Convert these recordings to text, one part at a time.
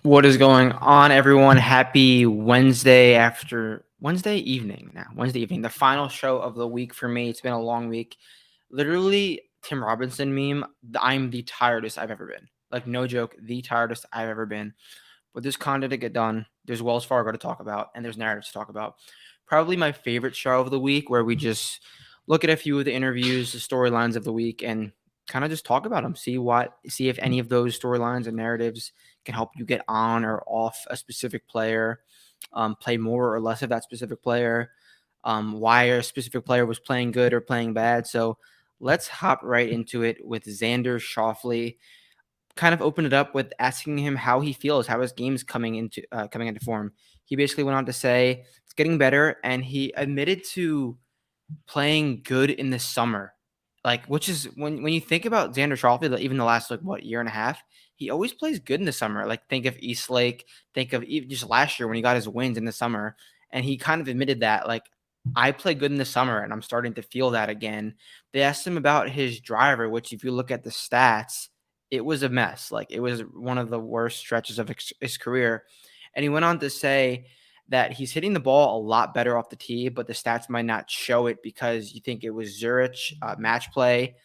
What is going on, everyone? Happy Wednesday evening now. Wednesday evening, the final show of the week for me. It's been a long week. Literally, Tim Robinson meme. I'm the tiredest I've ever been. Like, no joke, the tiredest I've ever been. But there's content to get done. There's Wells Fargo to talk about, and there's narratives to talk about. Probably my favorite show of the week, where we just look at a few of the interviews, the storylines of the week, and kind of just talk about them. See if any of those storylines and narratives can help you get on or off a specific player, play more or less of that specific player, why a specific player was playing good or playing bad. So let's hop right into it with Xander Schauffele. Kind of open it up with asking him how he feels, how his game's coming into form. He basically went on to say it's getting better, and he admitted to playing good in the summer. Like, which is when you think about Xander Schauffele, even the last year and a half, he always plays good in the summer. Like, think of Eastlake, think of even just last year when he got his wins in the summer, and he kind of admitted that like I play good in the summer, and I'm starting to feel that again. They asked him about his driver, which if you look at the stats, it was a mess. Like, it was one of the worst stretches of his career, and he went on to say that he's hitting the ball a lot better off the tee, but the stats might not show it because you think it was Zurich match play.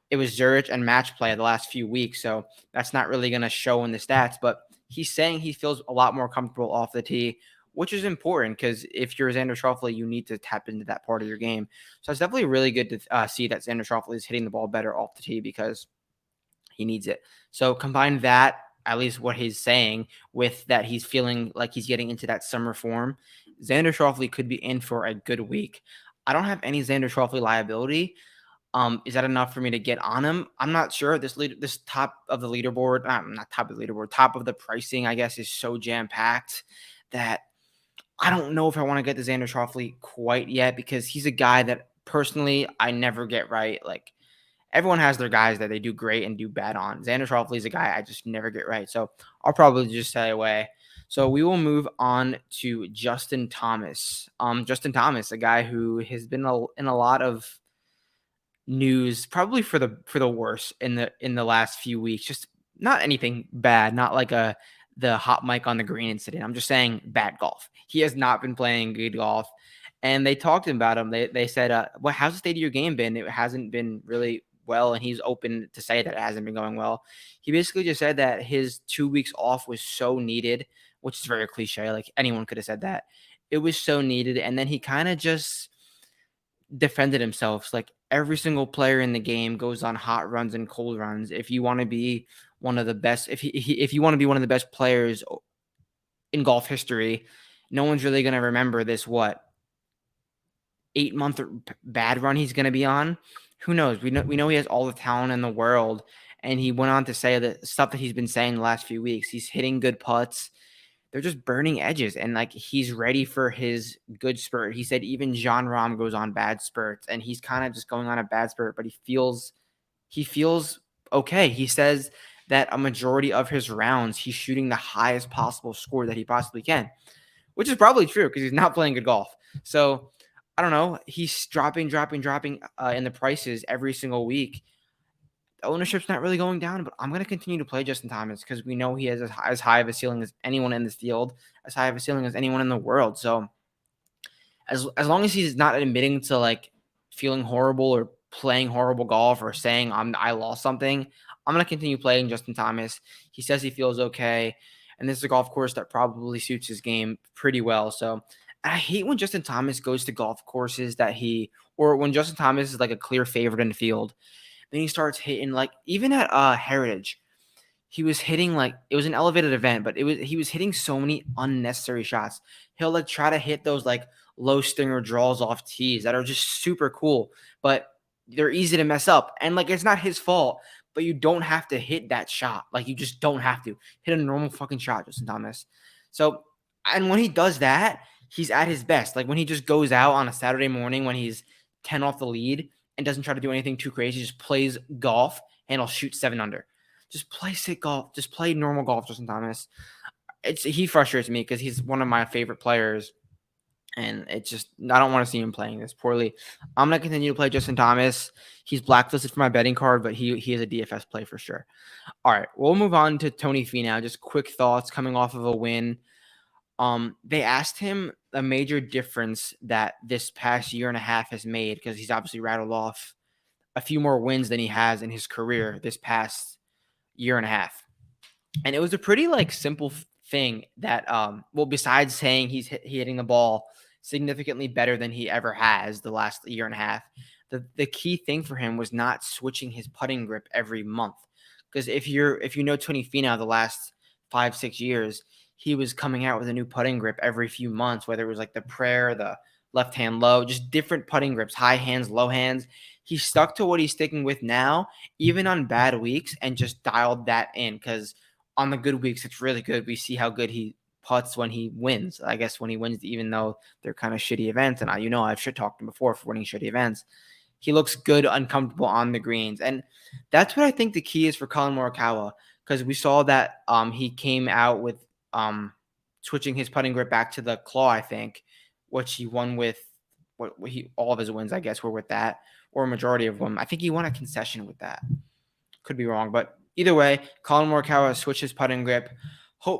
It was Zurich and match play the last few weeks, so that's not really going to show in the stats. But he's saying he feels a lot more comfortable off the tee, which is important because if you're Xander Schauffele, you need to tap into that part of your game. So it's definitely really good to see that Xander Schauffele is hitting the ball better off the tee because he needs it. So combine that, at least what he's saying, with that he's feeling like he's getting into that summer form. Xander Schauffele could be in for a good week. I don't have any Xander Schauffele liability. Is that enough for me to get on him? I'm not sure. This top of the leaderboard, not top of the leaderboard, top of the pricing, I guess, is so jam packed that I don't know if I want to get to Xander Schauffele quite yet because he's a guy that personally I never get right. Like, everyone has their guys that they do great and do bad on. Xander Schauffele is a guy I just never get right. So I'll probably just stay away. So we will move on to Justin Thomas. Justin Thomas, a guy who has been in a lot of news, probably for the worse in the last few weeks. Just not anything bad, not like the hot mic on the green incident. I'm just saying bad golf. He has not been playing good golf. And they talked about him. They said, well, how's the state of your game been? It hasn't been really well, and he's open to say that it hasn't been going well. He basically just said that his 2 weeks off was so needed, which is very cliche. Like, anyone could have said that. It was so needed. And then he kind of just defended himself. Like, every single player in the game goes on hot runs and cold runs. If you want to be one of the best, if you want to be one of the best players in golf history, no one's really going to remember this 8-month bad run he's going to be on. Who knows? We know he has all the talent in the world, and he went on to say that stuff that he's been saying the last few weeks. He's hitting good putts. They're just burning edges, and like, he's ready for his good spurt. He said even John Rahm goes on bad spurts, and he's kind of just going on a bad spurt, but he feels okay. He says that a majority of his rounds he's shooting the highest possible score that he possibly can, which is probably true because he's not playing good golf. So I don't know. He's dropping in the prices every single week. The ownership's not really going down, but I'm going to continue to play Justin Thomas because we know he has as high of a ceiling as anyone in this field, as high of a ceiling as anyone in the world. So as long as he's not admitting to like feeling horrible or playing horrible golf or saying I lost something, I'm going to continue playing Justin Thomas. He says he feels okay, and this is a golf course that probably suits his game pretty well. So I hate when Justin Thomas goes to golf courses or when Justin Thomas is like a clear favorite in the field. Then he starts hitting, like, even at Heritage, he was hitting, like, it was an elevated event, but he was hitting so many unnecessary shots. He'll like try to hit those like low stinger draws off tees that are just super cool, but they're easy to mess up. And like, it's not his fault, but you don't have to hit that shot. Like, you just don't have to hit a normal fucking shot, Justin Thomas. So, and when he does that, he's at his best. Like, when he just goes out on a Saturday morning when he's 10 off the lead and doesn't try to do anything too crazy, just plays golf and he'll shoot 7 under. Just play sick golf. Just play normal golf, Justin Thomas. He frustrates me because he's one of my favorite players, And it's just, I don't want to see him playing this poorly. I'm going to continue to play Justin Thomas. He's blacklisted for my betting card, but he is a DFS play for sure. All right, we'll move on to Tony Fina. Just quick thoughts coming off of a win. They asked him a major difference that this past year and a half has made, because he's obviously rattled off a few more wins than he has in his career this past year and a half. And it was a pretty simple thing that, besides saying he's hitting the ball significantly better than he ever has the last year and a half, the key thing for him was not switching his putting grip every month. Because if you know Tony Fina the last 5-6 years, he was coming out with a new putting grip every few months, whether it was like the prayer, the left hand low, just different putting grips, high hands, low hands. He stuck to what he's sticking with now, even on bad weeks, and just dialed that in, because on the good weeks, it's really good. We see how good he putts when he wins. I guess when he wins, even though they're kind of shitty events, and I've shit talked him before for winning shitty events, he looks good, uncomfortable on the greens. And that's what I think the key is for Colin Morikawa, because we saw that he came out with switching his putting grip back to the claw, I think, which he won with. All of his wins, I guess, were with that, or a majority of them. I think he won a concession with that. Could be wrong, but either way, Colin Morikawa switched his putting grip.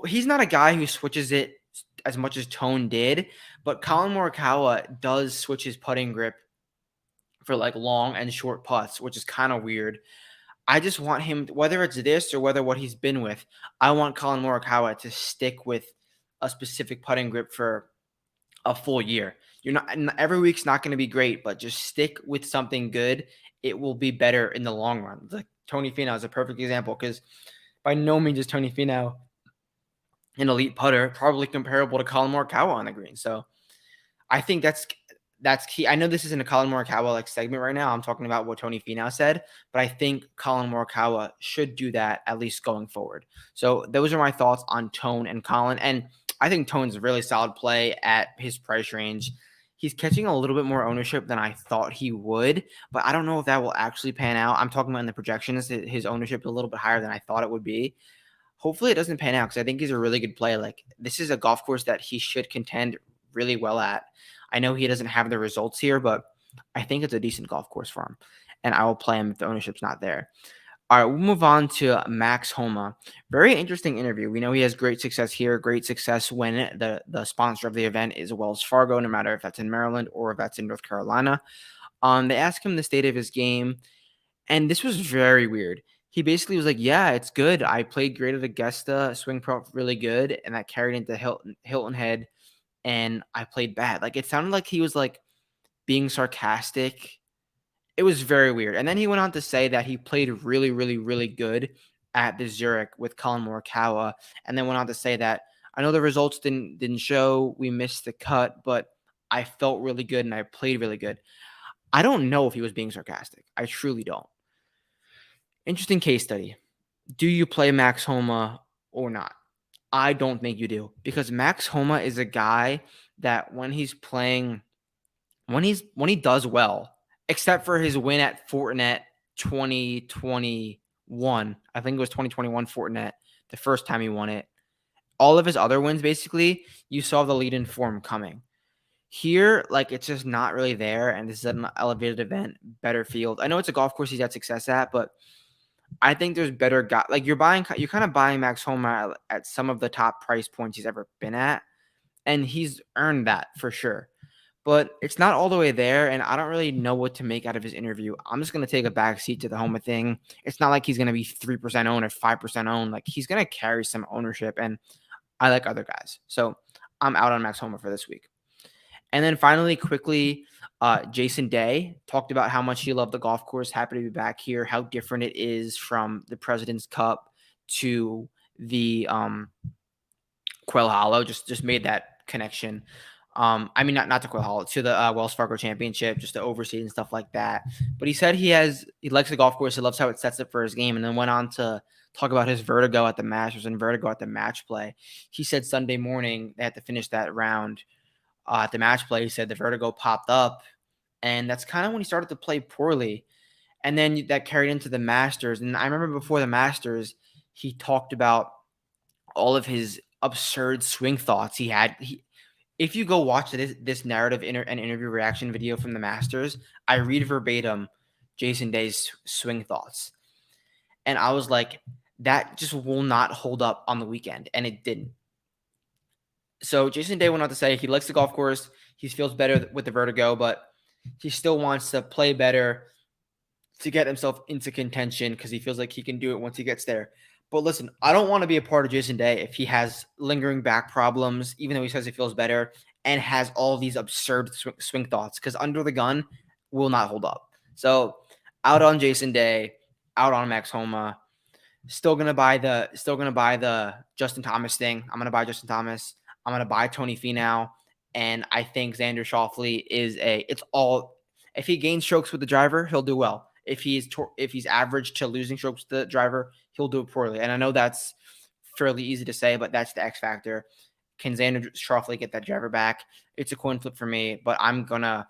He's not a guy who switches it as much as Tone did, but Colin Morikawa does switch his putting grip for long and short putts, which is kind of weird. I just want him, whether it's this or whether what he's been with, I want Colin Morikawa to stick with a specific putting grip for a full year. Every week's not going to be great, but just stick with something good. It will be better in the long run. Like Tony Finau is a perfect example, because by no means is Tony Finau an elite putter, probably comparable to Colin Morikawa on the green. So I think that's key. I know this isn't a Colin Morikawa segment right now. I'm talking about what Tony Finau said, but I think Colin Morikawa should do that at least going forward. So those are my thoughts on Tone and Colin. And I think Tone's a really solid play at his price range. He's catching a little bit more ownership than I thought he would, but I don't know if that will actually pan out. I'm talking about in the projections, his ownership is a little bit higher than I thought it would be. Hopefully it doesn't pan out, because I think he's a really good play. This is a golf course that he should contend really well at. I know he doesn't have the results here, but I think it's a decent golf course for him, and I will play him if the ownership's not there. All right, we'll move on to Max Homa. Very interesting interview. We know he has great success here, great success when the sponsor of the event is Wells Fargo, no matter if that's in Maryland or if that's in North Carolina. They asked him the state of his game, and this was very weird. He basically was like, yeah, it's good. I played great at Augusta, swing prop really good, and that carried into Hilton Head, and I played bad. It sounded like he was being sarcastic. It was very weird. And then he went on to say that he played really, really, really good at the Zurich with Colin Morikawa, and then went on to say that I know the results didn't show, we missed the cut, but I felt really good and I played really good. I don't know if he was being sarcastic. I truly don't. Interesting case study. Do you play Max Homa or not? I don't think you do, because Max Homa is a guy that when he's playing, when he does well, except for his win at Fortinet 2021, I think it was 2021 Fortinet, the first time he won it. All of his other wins, basically, you saw the lead in form coming. Here, it's just not really there, and this is an elevated event, better field. I know it's a golf course he's had success at, but I think there's better guys. You're kind of buying Max Homa at some of the top price points he's ever been at, and he's earned that for sure. But it's not all the way there, and I don't really know what to make out of his interview. I'm just going to take a back seat to the Homa thing. It's not like he's going to be 3% owned or 5% owned. He's going to carry some ownership, and I like other guys. So I'm out on Max Homa for this week. And then finally, quickly, Jason Day talked about how much he loved the golf course, happy to be back here, how different it is from the President's Cup to the Quail Hollow. Just made that connection. I mean, not to Quail Hollow, to the Wells Fargo Championship, just to oversee and stuff like that. But he said he likes the golf course. He loves how it sets up for his game, and then went on to talk about his vertigo at the Masters and vertigo at the match play. He said Sunday morning they had to finish that round. At the match play, he said the vertigo popped up, and that's kind of when he started to play poorly. And then that carried into the Masters. And I remember before the Masters, he talked about all of his absurd swing thoughts he had. if you go watch this narrative and interview reaction video from the Masters, I read verbatim Jason Day's swing thoughts. And I was like, that just will not hold up on the weekend. And it didn't. So Jason Day went on to say he likes the golf course. He feels better with the vertigo, but he still wants to play better to get himself into contention because he feels like he can do it once he gets there. But listen, I don't want to be a part of Jason Day if he has lingering back problems, even though he says he feels better and has all these absurd swing thoughts, because under the gun will not hold up. So out on Jason Day, out on Max Homa. Still gonna buy the Justin Thomas thing. I'm gonna buy Justin Thomas. I'm gonna buy Tony Finau, and I think Xander Schauffele is it's all. If he gains strokes with the driver, he'll do well. If he's average to losing strokes with the driver, he'll do it poorly. And I know that's fairly easy to say, but that's the X factor. Can Xander Schauffele get that driver back? It's a coin flip for me, but I'm gonna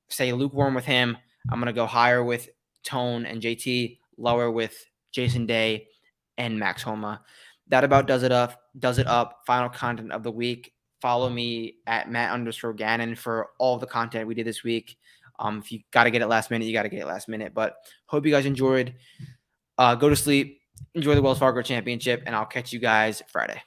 say lukewarm with him. I'm gonna go higher with Tone and JT, lower with Jason Day and Max Homa. That about does it up. Final content of the week. Follow me at Matt_Gannon for all the content we did this week. If you got to get it last minute, you got to get it last minute. But hope you guys enjoyed. Go to sleep. Enjoy the Wells Fargo Championship, and I'll catch you guys Friday.